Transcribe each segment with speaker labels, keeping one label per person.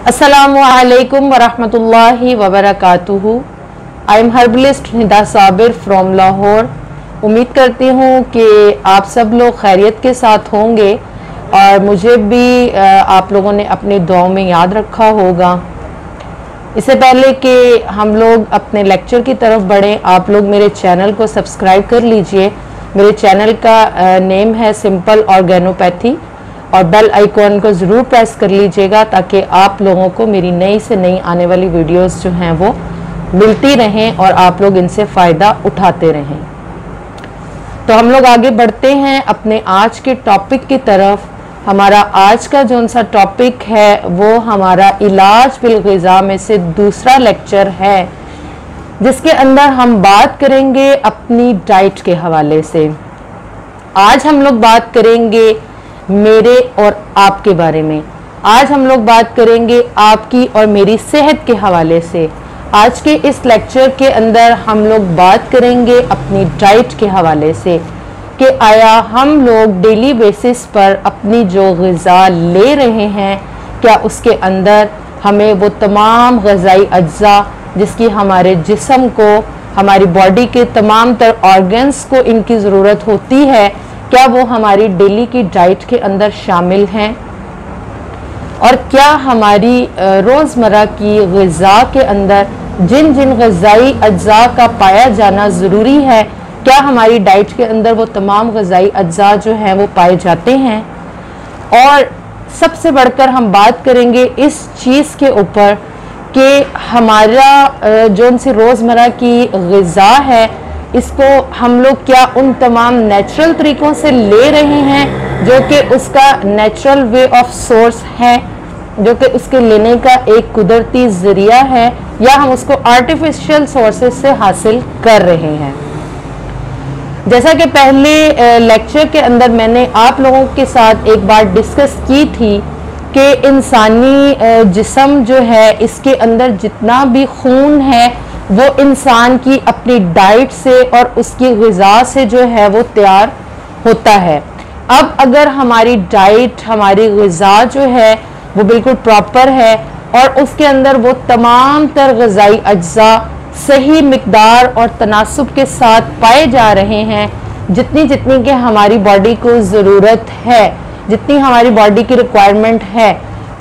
Speaker 1: अस्सलामुअलैकुम वरहमतुल्लाहि वबरकातुहू। I am herbalist Nida Sabir from Lahore. उम्मीद करती हूँ कि आप सब लोग खैरियत के साथ होंगे और मुझे भी आप लोगों ने अपनी दुआओं में याद रखा होगा। इससे पहले कि हम लोग अपने लेक्चर की तरफ बढ़ें, आप लोग मेरे चैनल को सब्सक्राइब कर लीजिए। मेरे चैनल का नेम है सिंपल ऑर्गेनोपैथी और बेल आइकॉन को ज़रूर प्रेस कर लीजिएगा ताकि आप लोगों को मेरी नई से नई आने वाली वीडियोस जो हैं वो मिलती रहें और आप लोग इनसे फ़ायदा उठाते रहें। तो हम लोग आगे बढ़ते हैं अपने आज के टॉपिक की तरफ। हमारा आज का जो सा टॉपिक है वो हमारा इलाज बिल ग़िज़ा में से दूसरा लेक्चर है, जिसके अंदर हम बात करेंगे अपनी डाइट के हवाले से। आज हम लोग बात करेंगे मेरे और आपके बारे में। आज हम लोग बात करेंगे आपकी और मेरी सेहत के हवाले से। आज के इस लेक्चर के अंदर हम लोग बात करेंगे अपनी डाइट के हवाले से कि आया हम लोग डेली बेसिस पर अपनी जो ग़िज़ा ले रहे हैं, क्या उसके अंदर हमें वो तमाम ग़िज़ाई अज्जा जिसकी हमारे जिस्म को, हमारी बॉडी के तमाम तर ऑर्गन्स को इनकी ज़रूरत होती है, क्या वो हमारी डेली की डाइट के अंदर शामिल हैं? और क्या हमारी रोज़मर्रा की ग़िज़ा के अंदर जिन जिन ग़िज़ाई अज्जा का पाया जाना ज़रूरी है, क्या हमारी डाइट के अंदर वो तमाम ग़िज़ाई अज्जा जो हैं वो पाए जाते हैं? और सबसे बढ़कर हम बात करेंगे इस चीज़ के ऊपर कि हमारा जो उनसे रोज़मर्रा की ग़िज़ा है, इसको हम लोग क्या उन तमाम नेचुरल तरीक़ों से ले रहे हैं जो कि उसका नेचुरल वे ऑफ सोर्स है, जो कि उसके लेने का एक कुदरती ज़रिया है, या हम उसको आर्टिफिशियल सोर्सेज से हासिल कर रहे हैं। जैसा कि पहले लेक्चर के अंदर मैंने आप लोगों के साथ एक बार डिस्कस की थी कि इंसानी जिस्म जो है, इसके अंदर जितना भी खून है वो इंसान की अपनी डाइट से और उसकी ग़िज़ा से जो है वो तैयार होता है। अब अगर हमारी डाइट, हमारी ग़िज़ा जो है वो बिल्कुल प्रॉपर है और उसके अंदर वो तमाम तर ग़िज़ाई अज्जा सही मिक़दार और तनासुब के साथ पाए जा रहे हैं, जितनी जितनी कि हमारी बॉडी को ज़रूरत है, जितनी हमारी बॉडी की रिक्वायरमेंट है,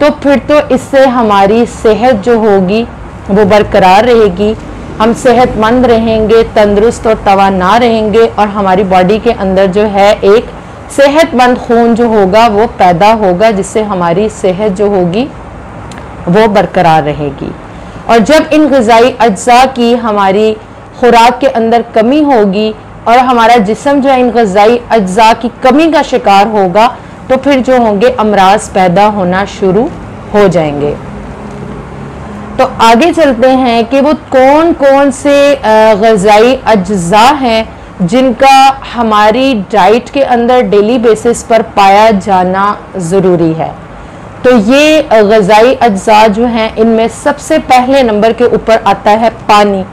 Speaker 1: तो फिर तो इससे हमारी सेहत जो होगी वो बरकरार रहेगी। हम सेहतमंद रहेंगे, तंदुरुस्त और तवाना रहेंगे और हमारी बॉडी के अंदर जो है एक सेहतमंद खून जो होगा वो पैदा होगा, जिससे हमारी सेहत जो होगी वो बरकरार रहेगी। और जब इन ग़िज़ाई अज्जा की हमारी खुराक के अंदर कमी होगी और हमारा जिस्म जो है इन ग़िज़ाई अज्जा की कमी का शिकार होगा, तो फिर जो होंगे अमराज पैदा होना शुरू हो जाएंगे। तो आगे चलते हैं कि वो कौन कौन से ग़िज़ाई अज्जा हैं जिनका हमारी डाइट के अंदर डेली बेसिस पर पाया जाना ज़रूरी है। तो ये ग़िज़ाई अज्जा जो हैं, इनमें सबसे पहले नंबर के ऊपर आता है पानी।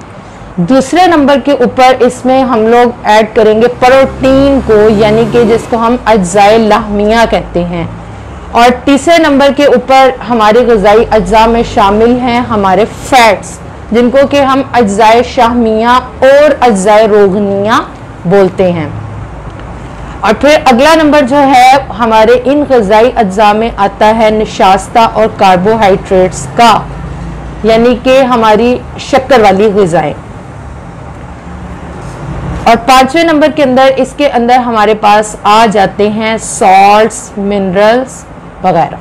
Speaker 1: दूसरे नंबर के ऊपर इसमें हम लोग ऐड करेंगे प्रोटीन को, यानी कि जिसको हम अज्जाए लाहमिया कहते हैं। और तीसरे नंबर के ऊपर हमारे ग़िज़ाई अज्जा में शामिल हैं हमारे फैट्स, जिनको कि हम अज्जाए शाहमिया और अज्जाए रोगनिया बोलते हैं। और फिर अगला नंबर जो है हमारे इन ग़िज़ाई अज्जा में आता है निशास्ता और कार्बोहाइड्रेट्स का, यानी कि हमारी शक्कर वाली ग़िज़ाएं। और पांचवें नंबर के अंदर इसके अंदर हमारे पास आ जाते हैं सॉल्ट्स, मिनरल्स वगैरह,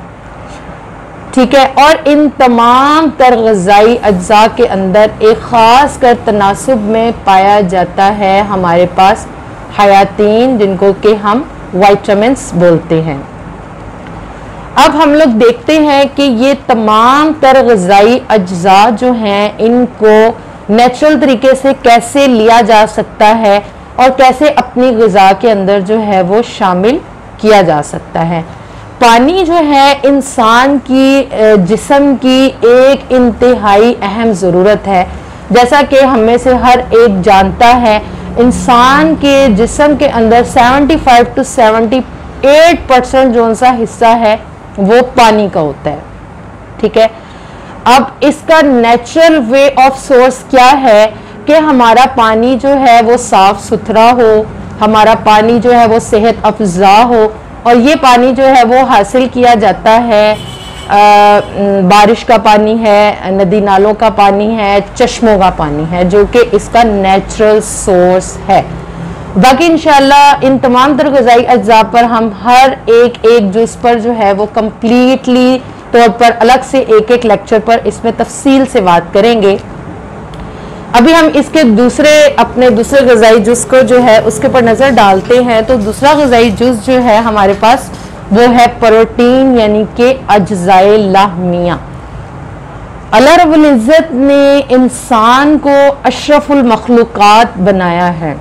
Speaker 1: ठीक है। और इन तमाम तर ग़िज़ाई अज्जा के अंदर एक ख़ास कर तनासुब में पाया जाता है हमारे पास हयातीन, जिनको कि हम वाइटामिन्स बोलते हैं। अब हम लोग देखते हैं कि ये तमाम तर ग़िज़ाई अज्जा जो हैं, इनको नेचुरल तरीके से कैसे लिया जा सकता है और कैसे अपनी ग़िज़ा के अंदर जो है वो शामिल किया जा सकता है। पानी जो है इंसान की जिस्म की एक इंतहाई अहम ज़रूरत है। जैसा कि हम में से हर एक जानता है, इंसान के जिस्म के अंदर 75 to 78% जो सा हिस्सा है वो पानी का होता है, ठीक है। अब इसका नेचुरल वे ऑफ सोर्स क्या है कि हमारा पानी जो है वो साफ सुथरा हो, हमारा पानी जो है वो सेहत अफजा हो, और ये पानी जो है वो हासिल किया जाता है बारिश का पानी है, नदी नालों का पानी है, चश्मों का पानी है, जो कि इसका नेचुरल सोर्स है। बाकी इंशाल्लाह इन तमाम तर ग़िज़ाई अज्जा पर हम हर एक जुज़ पर जो है वो कम्प्लीटली तौर पर अलग से एक लेक्चर पर इसमें तफसील से बात करेंगे। अभी हम इसके अपने दूसरे ग़िज़ाई जुज़ को जो है उसके ऊपर नज़र डालते हैं। तो दूसरा ग़िज़ाई जुज़ जो है हमारे पास वो है प्रोटीन, यानी कि अज्ज़ाए लाहमिया। अल्लाह रब्बुल इज़्ज़त ने इंसान को अशरफुल मखलूक़ात बनाया है,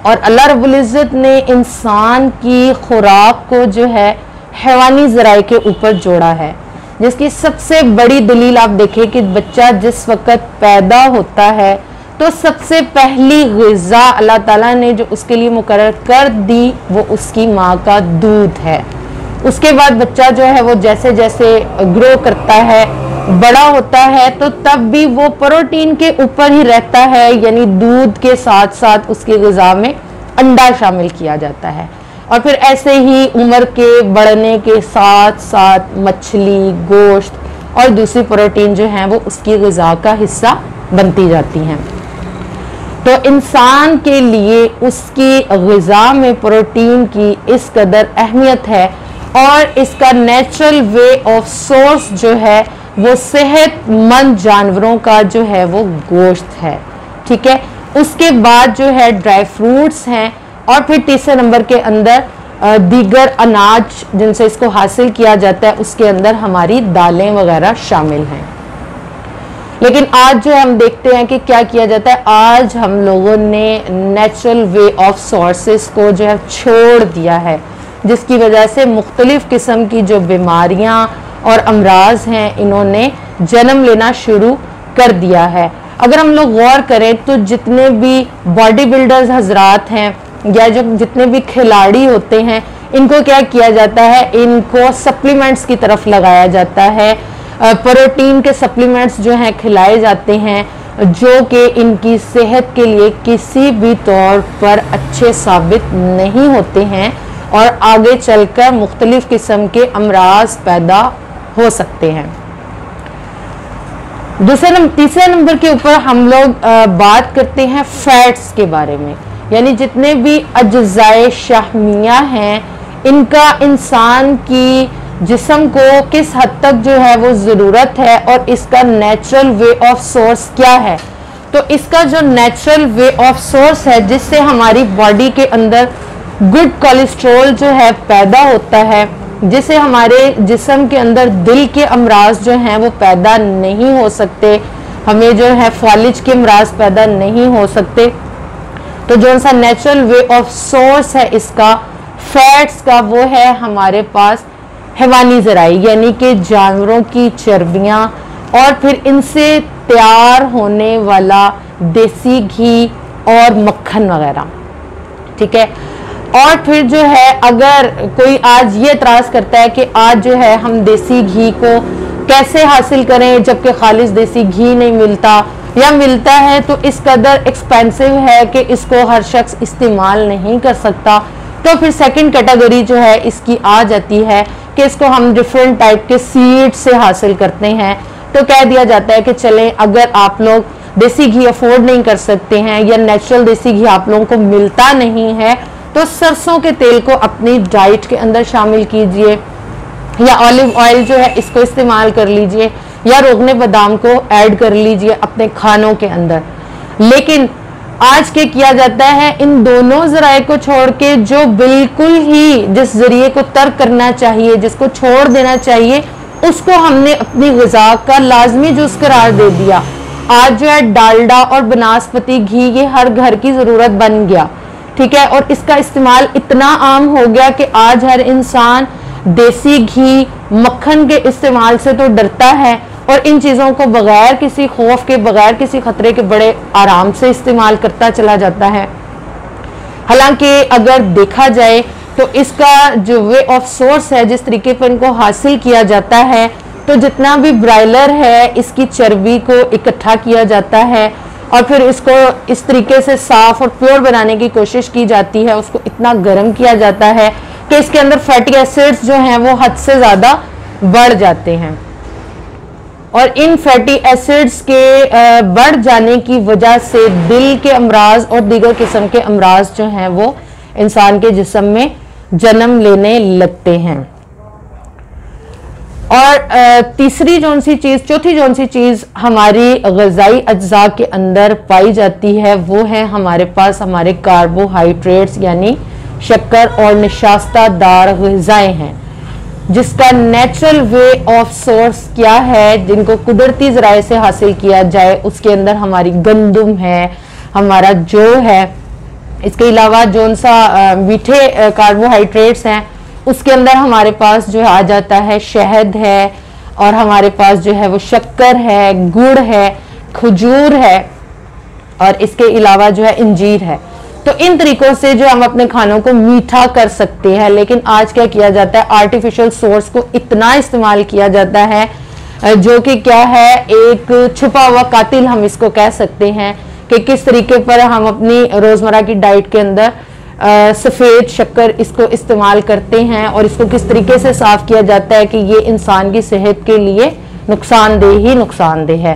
Speaker 1: और अल्लाह रब्बुल इज़्ज़त ने इंसान की खुराक को जो है हैवानी ज़राए के ऊपर जोड़ा है, जिसकी सबसे बड़ी दलील आप देखें कि बच्चा जिस वक़्त पैदा होता है तो सबसे पहली ग़िज़ा अल्लाह ताला ने जो उसके लिए मुकर्रर कर दी वो उसकी माँ का दूध है। उसके बाद बच्चा जो है वो जैसे जैसे ग्रो करता है, बड़ा होता है, तो तब भी वो प्रोटीन के ऊपर ही रहता है, यानी दूध के साथ साथ उसकी ग़िज़ा में अंडा शामिल किया जाता है। और फिर ऐसे ही उम्र के बढ़ने के साथ साथ मछली, गोश्त और दूसरी प्रोटीन जो हैं वो उसकी ग़िज़ा का हिस्सा बनती जाती हैं। तो इंसान के लिए उसकी ग़िज़ा में प्रोटीन की इस कदर अहमियत है, और इसका नेचुरल वे ऑफ सोर्स जो है वो सेहतमंद जानवरों का जो है वो गोश्त है। ठीक है, उसके बाद जो है ड्राई फ्रूट्स हैं, और फिर तीसरे नंबर के अंदर दीगर अनाज जिनसे इसको हासिल किया जाता है, उसके अंदर हमारी दालें वगैरह शामिल हैं। लेकिन आज जो हम देखते हैं कि क्या किया जाता है, आज हम लोगों ने नेचुरल वे ऑफ सोर्सेस को जो है छोड़ दिया है, जिसकी वजह से मुख्तलिफ किस्म की जो बीमारियां और अमराज हैं इन्होंने जन्म लेना शुरू कर दिया है। अगर हम लोग गौर करें तो जितने भी बॉडी बिल्डर्स हजरात हैं या जो जितने भी खिलाड़ी होते हैं, इनको क्या किया जाता है, इनको सप्लीमेंट्स की तरफ लगाया जाता है। प्रोटीन के सप्लीमेंट्स जो हैं खिलाए जाते हैं, जो कि इनकी सेहत के लिए किसी भी तौर पर अच्छे साबित नहीं होते हैं, और आगे चलकर मुख्तलिफ किस्म के अमराज पैदा हो सकते हैं। तीसरे नंबर के ऊपर हम लोग बात करते हैं फैट्स के बारे में, यानी जितने भी अज्ज़ाए शाहमिया हैं, इनका इंसान की जिस्म को किस हद तक जो है वो ज़रूरत है, और इसका नेचुरल वे ऑफ सोर्स क्या है। तो इसका जो नेचुरल वे ऑफ सोर्स है, जिससे हमारी बॉडी के अंदर गुड कोलेस्ट्रॉल जो है पैदा होता है, जिससे हमारे जिस्म के अंदर दिल के अमराज जो हैं वो पैदा नहीं हो सकते, हमें जो है फालिज के अमराज पैदा नहीं हो सकते। तो जो सा नेचुरल वे ऑफ सोर्स है इसका फैट्स का, वो है हमारे पास हैवानी ज़राई, यानी कि जानवरों की चर्बियाँ, और फिर इनसे तैयार होने वाला देसी घी और मक्खन वगैरह। ठीक है, और फिर जो है अगर कोई आज ये एतराज़ करता है कि आज जो है हम देसी घी को कैसे हासिल करें, जबकि खालिस देसी घी नहीं मिलता, या मिलता है तो इस कदर एक्सपेंसिव है कि इसको हर शख्स इस्तेमाल नहीं कर सकता, तो फिर सेकंड कैटेगरी जो है इसकी आ जाती है कि इसको हम डिफरेंट टाइप के सीड से हासिल करते हैं। तो कह दिया जाता है कि चलें, अगर आप लोग देसी घी अफोर्ड नहीं कर सकते हैं या नेचुरल देसी घी आप लोगों को मिलता नहीं है, तो सरसों के तेल को अपनी डाइट के अंदर शामिल कीजिए, या ऑलिव ऑयल जो है इसको इस्तेमाल कर लीजिए, या रोगने बादाम को ऐड कर लीजिए अपने खानों के अंदर। लेकिन आज के किया जाता है, इन दोनों ज़राए को छोड़ के जो बिल्कुल ही जिस ज़रिए को तर्क करना चाहिए, जिसको छोड़ देना चाहिए, उसको हमने अपनी ग़िज़ा का लाजमी जुज़ करार दे दिया। आज जो है डालडा और बनास्पति घी ये हर घर की ज़रूरत बन गया। ठीक है, और इसका इस्तेमाल इतना आम हो गया कि आज हर इंसान देसी घी, मक्खन के इस्तेमाल से तो डरता है, और इन चीज़ों को बगैर किसी खौफ के, बगैर किसी खतरे के बड़े आराम से इस्तेमाल करता चला जाता है। हालांकि अगर देखा जाए तो इसका जो वे ऑफ सोर्स है, जिस तरीके पर इनको हासिल किया जाता है, तो जितना भी ब्रायलर है इसकी चर्बी को इकट्ठा किया जाता है और फिर इसको इस तरीके से साफ और प्योर बनाने की कोशिश की जाती है, उसको इतना गर्म किया जाता है कि इसके अंदर फैटी एसिड्स जो हैं वो हद से ज़्यादा बढ़ जाते हैं और इन फैटी एसिड्स के बढ़ जाने की वजह से दिल के अमराज और दीगर किस्म के अमराज जो हैं वो इंसान के जिस्म में जन्म लेने लगते हैं। और तीसरी जौन सी चीज़, चौथी जौन सी चीज़ हमारी ग़िज़ाई अज्जा के अंदर पाई जाती है वो है हमारे पास हमारे कार्बोहाइड्रेट्स यानी शक्कर और निशास्तादार ग़िज़ाएँ हैं, जिसका नेचुरल वे ऑफ सोर्स क्या है, जिनको कुदरती ज़राए से हासिल किया जाए। उसके अंदर हमारी गंदम है, हमारा जौ है, इसके अलावा जौन सा मीठे कार्बोहाइड्रेट्स हैं उसके अंदर हमारे पास जो है आ जाता है शहद है और हमारे पास जो है वो शक्कर है, गुड़ है, खजूर है और इसके अलावा जो है इंजीर है। तो इन तरीकों से जो हम अपने खानों को मीठा कर सकते हैं, लेकिन आज क्या किया जाता है, आर्टिफिशियल सोर्स को इतना इस्तेमाल किया जाता है जो कि क्या है, एक छुपा हुआ कातिल हम इसको कह सकते हैं कि किस तरीके पर हम अपनी रोज़मर्रा की डाइट के अंदर सफ़ेद शक्कर इसको इस्तेमाल करते हैं और इसको किस तरीके से साफ़ किया जाता है कि ये इंसान की सेहत के लिए नुकसानदेह है।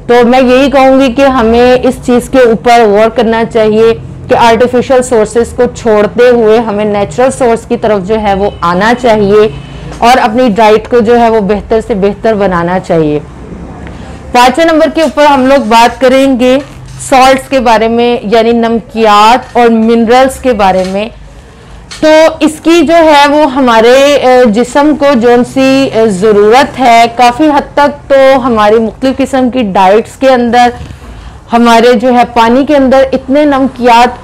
Speaker 1: तो मैं यही कहूँगी कि हमें इस चीज़ के ऊपर गौर करना चाहिए कि आर्टिफिशियल सोर्सेस को छोड़ते हुए हमें नेचुरल सोर्स की तरफ जो है वो आना चाहिए और अपनी डाइट को जो है वो बेहतर से बेहतर बनाना चाहिए। 5वें नंबर के ऊपर हम लोग बात करेंगे सॉल्ट्स के बारे में, यानी नमकियात और मिनरल्स के बारे में। तो इसकी जो है वो हमारे जिस्म को जौन सी ज़रूरत है, काफ़ी हद तक तो हमारी मुख्तलिफ़ किस्म की डाइट्स के अंदर हमारे जो है पानी के अंदर इतने नमकियात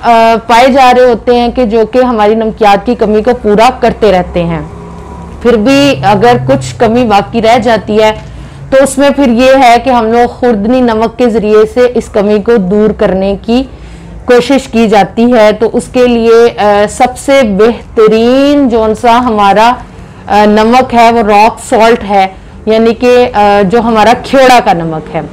Speaker 1: पाए जा रहे होते हैं कि जो कि हमारी नमकियात की कमी को पूरा करते रहते हैं। फिर भी अगर कुछ कमी बाकी रह जाती है तो उसमें फिर ये है कि हम लोग खुर्दनी नमक के ज़रिए से इस कमी को दूर करने की कोशिश की जाती है। तो उसके लिए सबसे बेहतरीन जौन सा हमारा नमक है वो रॉक सॉल्ट है, यानी कि जो हमारा खेड़ा का नमक है।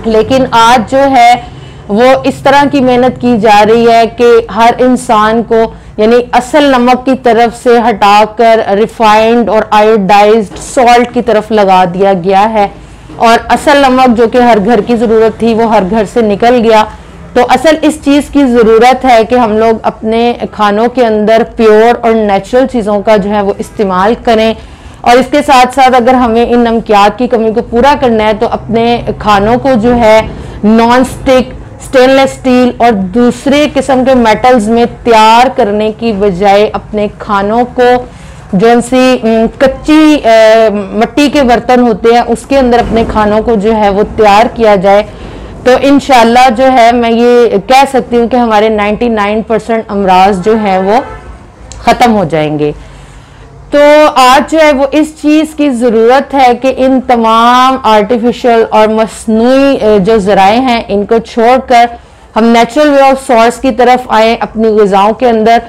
Speaker 1: लेकिन आज जो है वो इस तरह की मेहनत की जा रही है कि हर इंसान को यानी असल नमक की तरफ से हटाकर रिफाइंड और आयोडाइज्ड सॉल्ट की तरफ लगा दिया गया है और असल नमक जो कि हर घर की ज़रूरत थी वो हर घर से निकल गया। तो असल इस चीज़ की ज़रूरत है कि हम लोग अपने खानों के अंदर प्योर और नेचुरल चीज़ों का जो है वो इस्तेमाल करें और इसके साथ साथ अगर हमें इन नमकियात की कमी को पूरा करना है तो अपने खानों को जो है नॉन स्टिक, स्टेनलेस स्टील और दूसरे किस्म के मेटल्स में तैयार करने की बजाय अपने खानों को जो सी कच्ची मिट्टी के बर्तन होते हैं उसके अंदर अपने खानों को जो है वो तैयार किया जाए। तो इंशाल्लाह जो है मैं ये कह सकती हूँ कि हमारे 99% अमराज जो है वो ख़त्म हो जाएंगे। तो आज जो है वो इस चीज़ की ज़रूरत है कि इन तमाम आर्टिफिशियल और मसनूई जो ज़राए हैं इनको छोड़कर हम नेचुरल वे ऑफ सोर्स की तरफ आए, अपनी ग़िज़ाओं के अंदर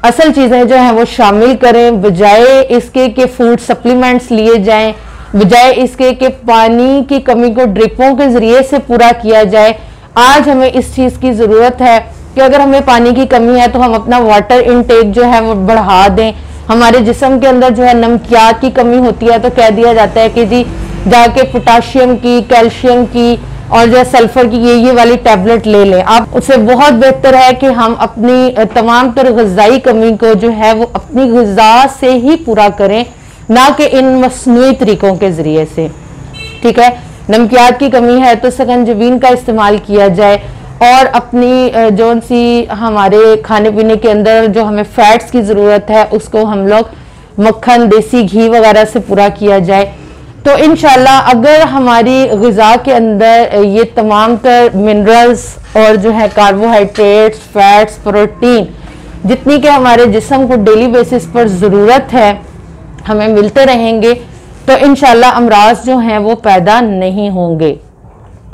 Speaker 1: असल चीज़ें जो हैं वो शामिल करें, बजाय इसके कि फूड सप्लीमेंट्स लिए जाएं, बजाय इसके कि पानी की कमी को ड्रिपों के ज़रिए से पूरा किया जाए। आज हमें इस चीज़ की ज़रूरत है कि अगर हमें पानी की कमी है तो हम अपना वाटर इनटेक जो है वो बढ़ा दें। हमारे जिस्म के अंदर जो है नमकियात की कमी होती है तो कह दिया जाता है कि जी जाके पोटाशियम की, कैल्शियम की और जो है सल्फर की ये वाली टैबलेट ले लें। आप उससे बहुत बेहतर है कि हम अपनी तमाम तर ग़िज़ाई कमी को जो है वो अपनी ग़िज़ा से ही पूरा करें, ना कि इन मसनूई तरीकों के ज़रिए से। ठीक है, नमकियात की कमी है तो सकंजबीन का इस्तेमाल किया जाए और अपनी जो सी हमारे खाने पीने के अंदर जो हमें फैट्स की ज़रूरत है उसको हम लोग मक्खन, देसी घी वगैरह से पूरा किया जाए। तो इंशाल्लाह अगर हमारी ग़िज़ा के अंदर ये तमाम तर मिनरल्स और जो है कार्बोहाइड्रेट्स, फैट्स, प्रोटीन जितनी के हमारे जिस्म को डेली बेसिस पर ज़रूरत है हमें मिलते रहेंगे तो इंशाल्लाह अमराज जो हैं वो पैदा नहीं होंगे।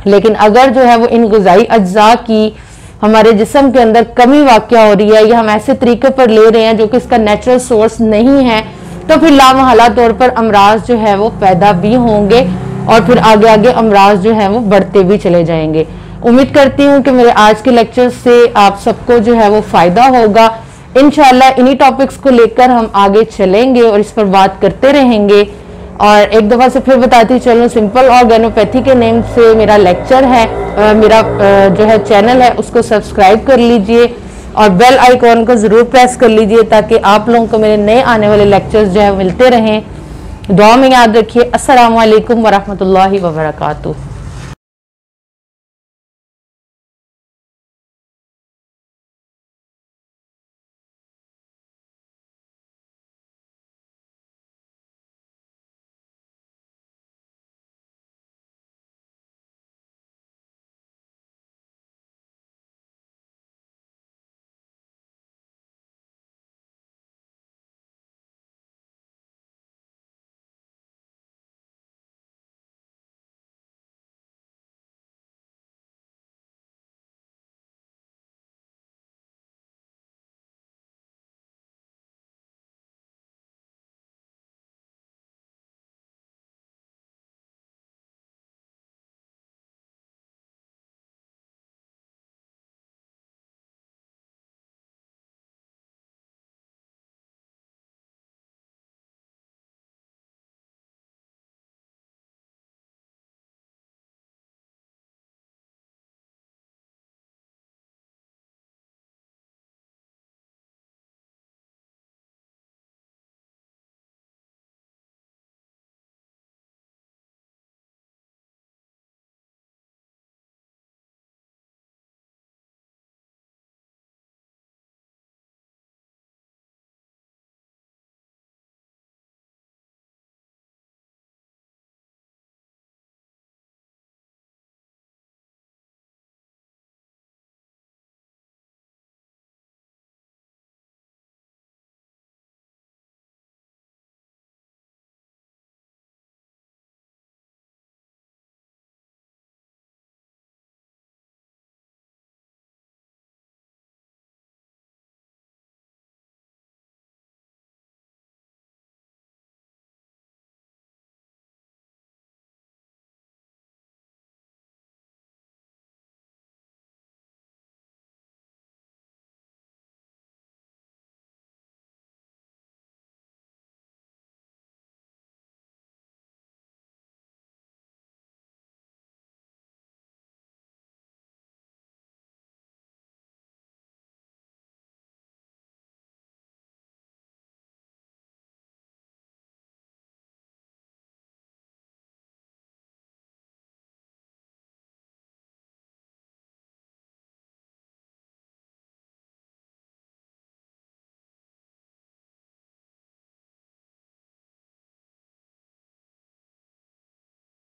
Speaker 1: लेकिन अगर जो है वो इन ग़िज़ाई अज्जा की हमारे जिस्म के अंदर कमी वाक़या हो रही है या हम ऐसे तरीके पर ले रहे हैं जो कि इसका नेचुरल सोर्स नहीं है, तो फिर लामहला तौर पर अमराज जो है वो पैदा भी होंगे और फिर आगे आगे अमराज जो है वो बढ़ते भी चले जाएंगे। उम्मीद करती हूँ कि मेरे आज के लेक्चर से आप सबको जो है वो फायदा होगा। इंशाल्लाह इन्हीं टॉपिक्स को लेकर हम आगे चलेंगे और इस पर बात करते रहेंगे। और एक दफ़ा से फिर बताती चलूँ, सिंपल ऑर्गेनोपैथी के नेम से मेरा लेक्चर है, मेरा जो है चैनल है उसको सब्सक्राइब कर लीजिए और बेल आइकॉन को ज़रूर प्रेस कर लीजिए ताकि आप लोगों को मेरे नए आने वाले लेक्चर्स जो है मिलते रहें। दुआ में याद रखिए। अस्सलामु अलैकुम वरहमतुल्लाहि वबरकातुहू।